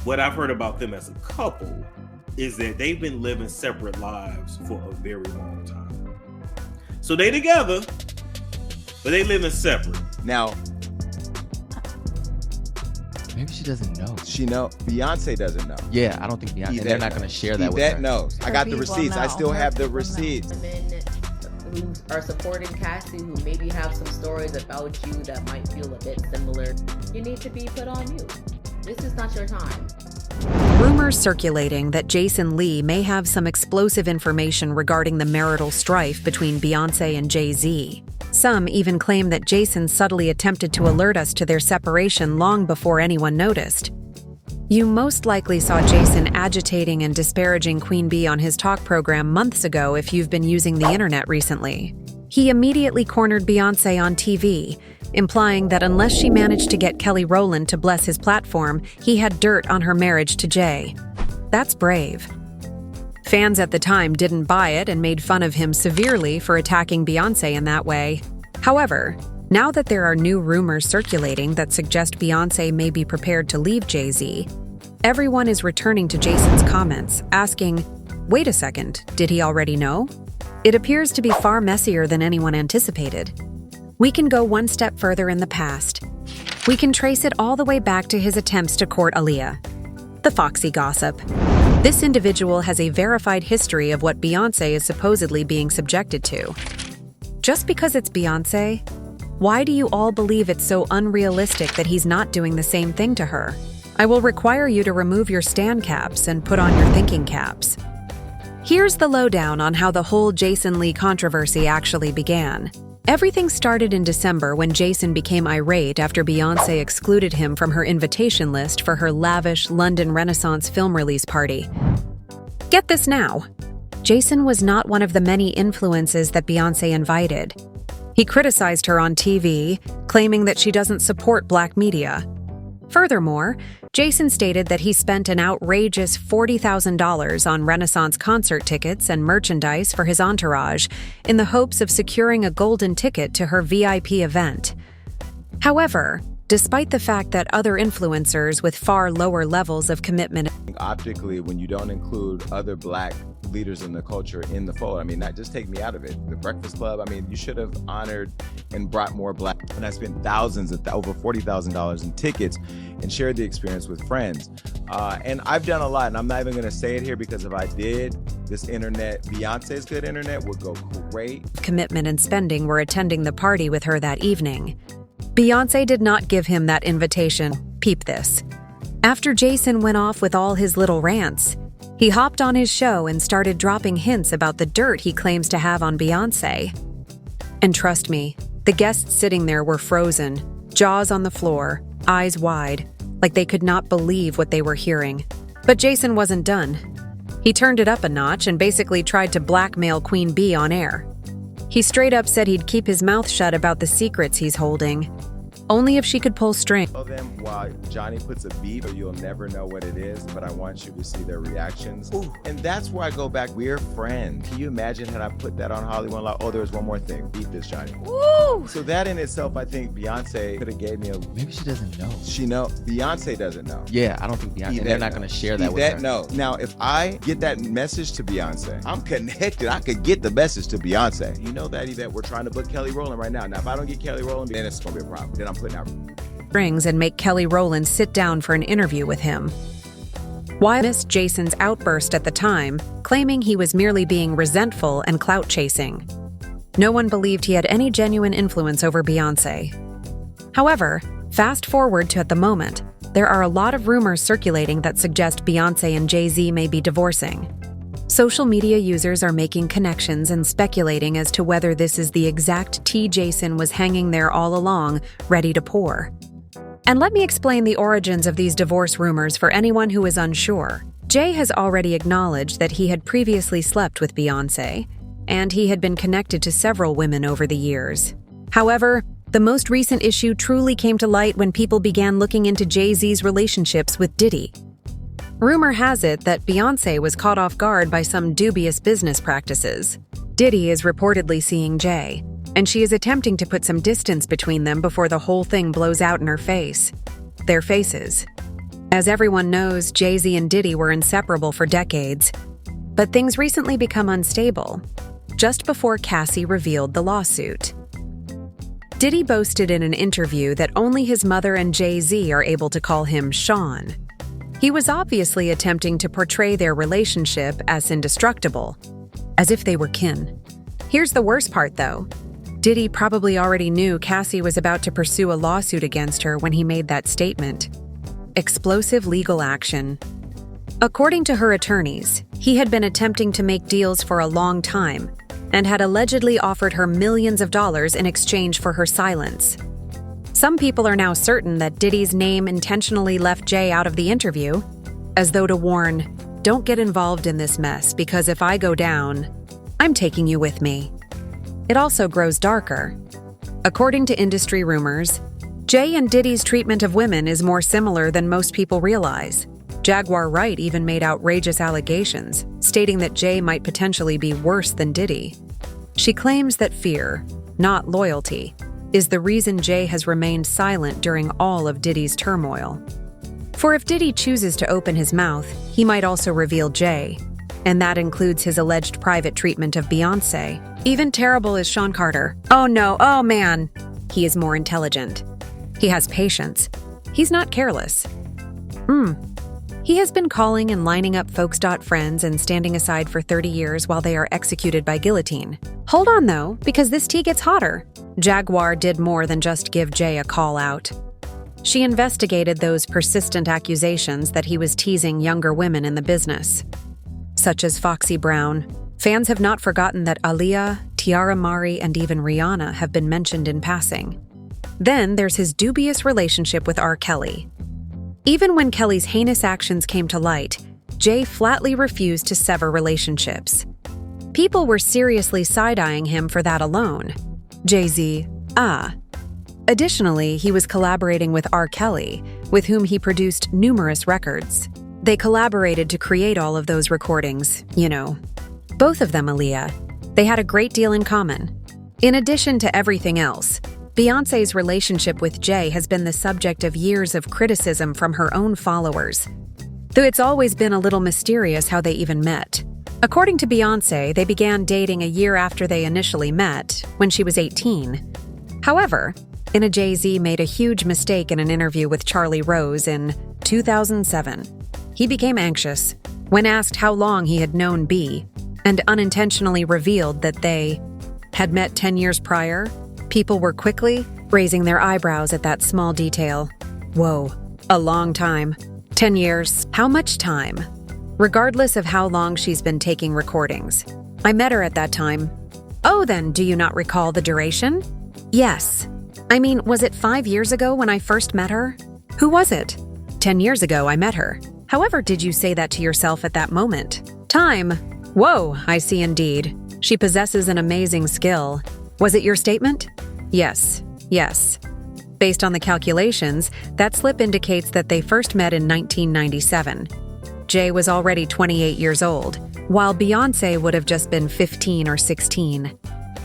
what I've heard about them as a couple is that they've been living separate lives for a very long time. So they together, but they living separate. Now, maybe she doesn't know. Beyonce doesn't know. Yeah, I don't think Beyonce. They're not going to share that with her. Knows. I got the receipts. I still have the receipts. Women who are supporting Cassie, who maybe have some stories about you that might feel a bit similar, you need to be put on mute. This is not your time. Rumors circulating that Jason Lee may have some explosive information regarding the marital strife between Beyoncé and Jay-Z. Some even claim that Jason subtly attempted to alert us to their separation long before anyone noticed. You most likely saw Jason agitating and disparaging Queen Bee on his talk program months ago if you've been using the internet recently. He immediately cornered Beyoncé on TV, implying that unless she managed to get Kelly Rowland to bless his platform, he had dirt on her marriage to Jay. That's brave. Fans at the time didn't buy it and made fun of him severely for attacking Beyoncé in that way. However, now that there are new rumors circulating that suggest Beyoncé may be prepared to leave Jay-Z, everyone is returning to Jason's comments, asking, wait a second, did he already know? It appears to be far messier than anyone anticipated. We can go one step further in the past. We can trace it all the way back to his attempts to court Aaliyah, the Foxy gossip. This individual has a verified history of what Beyoncé is supposedly being subjected to. Just because it's Beyoncé, why do you all believe it's so unrealistic that he's not doing the same thing to her? I will require you to remove your stand caps and put on your thinking caps. Here's the lowdown on how the whole Jason Lee controversy actually began. Everything started in December when Jason became irate after Beyoncé excluded him from her invitation list for her lavish London Renaissance film release party. Get this now. Jason was not one of the many influences that Beyoncé invited. He criticized her on TV, claiming that she doesn't support black media. Furthermore, Jason stated that he spent an outrageous $40,000 on Renaissance concert tickets and merchandise for his entourage in the hopes of securing a golden ticket to her VIP event. However, despite the fact that other influencers with far lower levels of commitment Optically, when you don't include other black leaders in the culture in the fold, I mean, not just take me out of it. The Breakfast Club, I mean, you should have honored and brought more black. And I spent thousands, over $40,000 in tickets and shared the experience with friends. And I've done a lot, and I'm not even going to say it here because if I did, this internet, Beyonce's good internet, would go great. Commitment and spending were attending the party with her that evening. Beyoncé did not give him that invitation. Peep this. After Jason went off with all his little rants, he hopped on his show and started dropping hints about the dirt he claims to have on Beyoncé. And trust me, the guests sitting there were frozen, jaws on the floor, eyes wide, like they could not believe what they were hearing. But Jason wasn't done. He turned it up a notch and basically tried to blackmail Queen Bee on air. He straight up said he'd keep his mouth shut about the secrets he's holding, only if she could pull string. Tell them while Johnny puts a beat, or you'll never know what it is, but I want you to see their reactions. Ooh. And that's where I go back. We're friends. Can you imagine had I put that on Hollywood? Like, oh, there's one more thing. Beat this, Johnny. Woo! So that in itself, I think Beyonce could have gave me a... Maybe she doesn't know. She knows. Beyonce doesn't know. Yeah, I don't think Beyonce. They're not going to share that with her. No. Now, if I get that message to Beyonce, I'm connected. I could get the message to Beyonce. You know that we're trying to book Kelly Rowland right now. Now, if I don't get Kelly Rowland, then it's going to be a problem. Then I'm putting out... strings and make Kelly Rowland sit down for an interview with him. Why missed Jason's outburst at the time, claiming he was merely being resentful and clout chasing. No one believed he had any genuine influence over Beyoncé. However, fast forward to at the moment, there are a lot of rumors circulating that suggest Beyoncé and Jay-Z may be divorcing. Social media users are making connections and speculating as to whether this is the exact tea Jason was hanging there all along, ready to pour. And let me explain the origins of these divorce rumors for anyone who is unsure. Jay has already acknowledged that he had previously slept with Beyoncé, and he had been connected to several women over the years. However, the most recent issue truly came to light when people began looking into Jay-Z's relationships with Diddy. Rumor has it that Beyoncé was caught off guard by some dubious business practices. Diddy is reportedly seeing Jay, and she is attempting to put some distance between them before the whole thing blows out in her face. Their faces. As everyone knows, Jay-Z and Diddy were inseparable for decades. But things recently become unstable, just before Cassie revealed the lawsuit. Diddy boasted in an interview that only his mother and Jay-Z are able to call him Sean. He was obviously attempting to portray their relationship as indestructible, as if they were kin. Here's the worst part, though. Diddy probably already knew Cassie was about to pursue a lawsuit against her when he made that statement. Explosive legal action. According to her attorneys, he had been attempting to make deals for a long time and had allegedly offered her millions of dollars in exchange for her silence. Some people are now certain that Diddy's name intentionally left Jay out of the interview, as though to warn, "Don't get involved in this mess because if I go down, I'm taking you with me." It also grows darker. According to industry rumors, Jay and Diddy's treatment of women is more similar than most people realize. Jaguar Wright even made outrageous allegations, stating that Jay might potentially be worse than Diddy. She claims that fear, not loyalty, is the reason Jay has remained silent during all of Diddy's turmoil. For if Diddy chooses to open his mouth, he might also reveal Jay, and that includes his alleged private treatment of Beyoncé. Even terrible is Sean Carter. Oh no, oh man! He is more intelligent. He has patience. He's not careless. He has been calling and lining up folks' friends and standing aside for 30 years while they are executed by guillotine. Hold on though, because this tea gets hotter. Jaguar did more than just give Jay a call out. She investigated those persistent accusations that he was teasing younger women in the business, such as Foxy Brown. Fans have not forgotten that Aaliyah, Tiara Mari, and even Rihanna have been mentioned in passing. Then there's his dubious relationship with R. Kelly. Even when Kelly's heinous actions came to light, Jay flatly refused to sever relationships. People were seriously side-eyeing him for that alone. Jay-Z, Additionally, he was collaborating with R. Kelly, with whom he produced numerous records. They collaborated to create all of those recordings, Both of them, Aaliyah. They had a great deal in common. In addition to everything else, Beyoncé's relationship with Jay has been the subject of years of criticism from her own followers, though it's always been a little mysterious how they even met. According to Beyoncé, they began dating a year after they initially met, when she was 18. However, Jay-Z made a huge mistake in an interview with Charlie Rose in 2007. He became anxious when asked how long he had known B, and unintentionally revealed that they had met 10 years prior. People were quickly raising their eyebrows at that small detail. Whoa, a long time. 10 years. How much time? Regardless of how long she's been taking recordings. I met her at that time. Oh, then do you not recall the duration? Yes. I mean, was it 5 years ago when I first met her? Who was it? 10 years ago I met her. However, did you say that to yourself at that moment? Time. Whoa, I see indeed. She possesses an amazing skill. Was it your statement? Yes. Based on the calculations, that slip indicates that they first met in 1997. Jay was already 28 years old, while Beyoncé would have just been 15 or 16.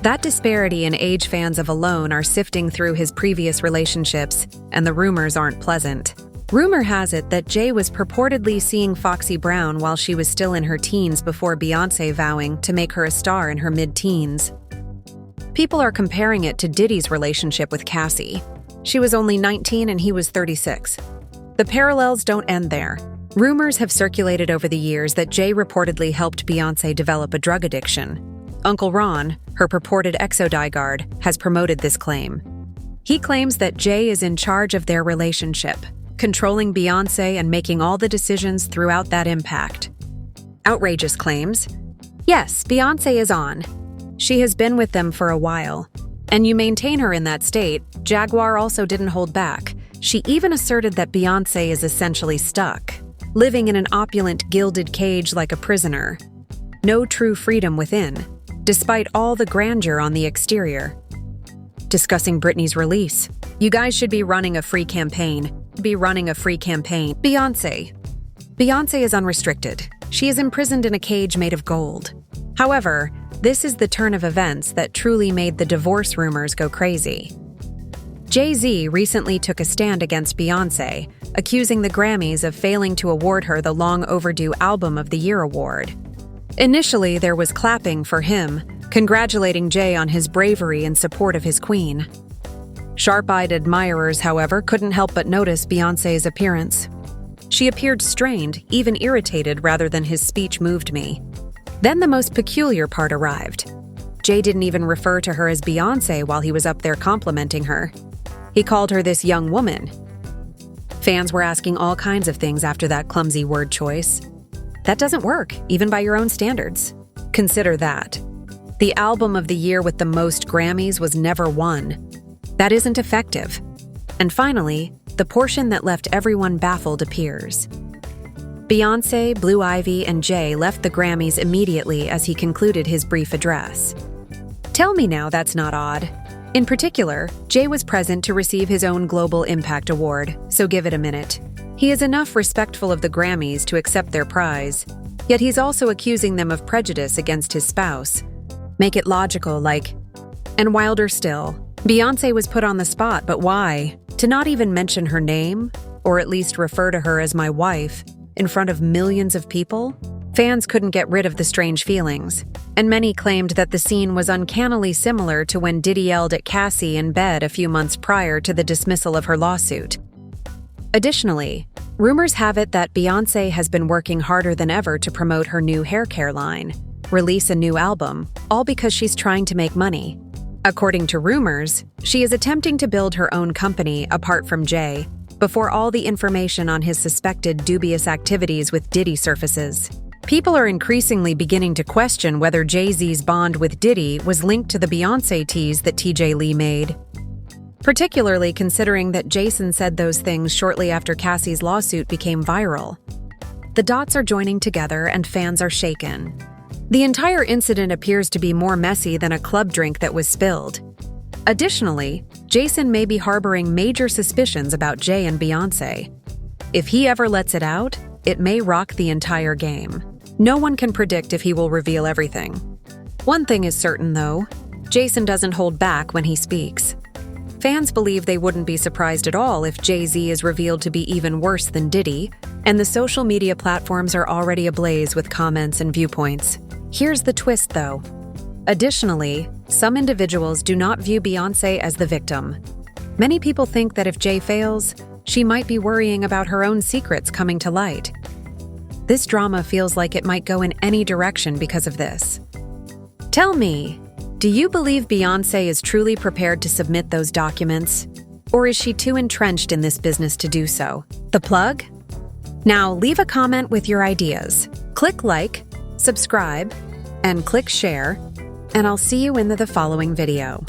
That disparity in age fans of Alone are sifting through his previous relationships, and the rumors aren't pleasant. Rumor has it that Jay was purportedly seeing Foxy Brown while she was still in her teens before Beyoncé vowing to make her a star in her mid-teens. People are comparing it to Diddy's relationship with Cassie. She was only 19 and he was 36. The parallels don't end there. Rumors have circulated over the years that Jay reportedly helped Beyoncé develop a drug addiction. Uncle Ron, her purported exo-diehard, has promoted this claim. He claims that Jay is in charge of their relationship, controlling Beyoncé and making all the decisions throughout that impact. Outrageous claims. Yes, Beyoncé is on. She has been with them for a while, and you maintain her in that state. Jaguar also didn't hold back. She even asserted that Beyoncé is essentially stuck, living in an opulent, gilded cage like a prisoner. No true freedom within, despite all the grandeur on the exterior. Discussing Britney's release. You guys should be running a free campaign. Beyoncé. Beyoncé is unrestricted. She is imprisoned in a cage made of gold. However, this is the turn of events that truly made the divorce rumors go crazy. Jay-Z recently took a stand against Beyoncé, accusing the Grammys of failing to award her the long-overdue Album of the Year award. Initially, there was clapping for him, congratulating Jay on his bravery in support of his queen. Sharp-eyed admirers, however, couldn't help but notice Beyoncé's appearance. She appeared strained, even irritated rather than his speech moved me. Then the most peculiar part arrived. Jay didn't even refer to her as Beyoncé while he was up there complimenting her. He called her this young woman. Fans were asking all kinds of things after that clumsy word choice. That doesn't work, even by your own standards. Consider that. The Album of the Year with the most Grammys was never won. That isn't effective. And finally, the portion that left everyone baffled appears. Beyoncé, Blue Ivy, and Jay left the Grammys immediately as he concluded his brief address. Tell me now that's not odd. In particular, Jay was present to receive his own Global Impact Award, so give it a minute. He is enough respectful of the Grammys to accept their prize, yet he's also accusing them of prejudice against his spouse. Make it logical, like, and wilder still. Beyoncé was put on the spot, but why? To not even mention her name, or at least refer to her as my wife, in front of millions of people? Fans couldn't get rid of the strange feelings, and many claimed that the scene was uncannily similar to when Diddy yelled at Cassie in bed a few months prior to the dismissal of her lawsuit. Additionally, rumors have it that Beyoncé has been working harder than ever to promote her new hair care line, release a new album, all because she's trying to make money. According to rumors, she is attempting to build her own company apart from Jay, before all the information on his suspected dubious activities with Diddy surfaces. People are increasingly beginning to question whether Jay-Z's bond with Diddy was linked to the Beyoncé tease that TJ Lee made. Particularly considering that Jason said those things shortly after Cassie's lawsuit became viral. The dots are joining together and fans are shaken. The entire incident appears to be more messy than a club drink that was spilled. Additionally, Jason may be harboring major suspicions about Jay and Beyoncé. If he ever lets it out, it may rock the entire game. No one can predict if he will reveal everything. One thing is certain, though. Jason doesn't hold back when he speaks. Fans believe they wouldn't be surprised at all if Jay-Z is revealed to be even worse than Diddy, and the social media platforms are already ablaze with comments and viewpoints. Here's the twist, though. Additionally, some individuals do not view Beyoncé as the victim. Many people think that if Jay fails, she might be worrying about her own secrets coming to light. This drama feels like it might go in any direction because of this. Tell me, do you believe Beyoncé is truly prepared to submit those documents? Or is she too entrenched in this business to do so? The plug? Now leave a comment with your ideas. Click like, subscribe, and click share, and I'll see you in the following video.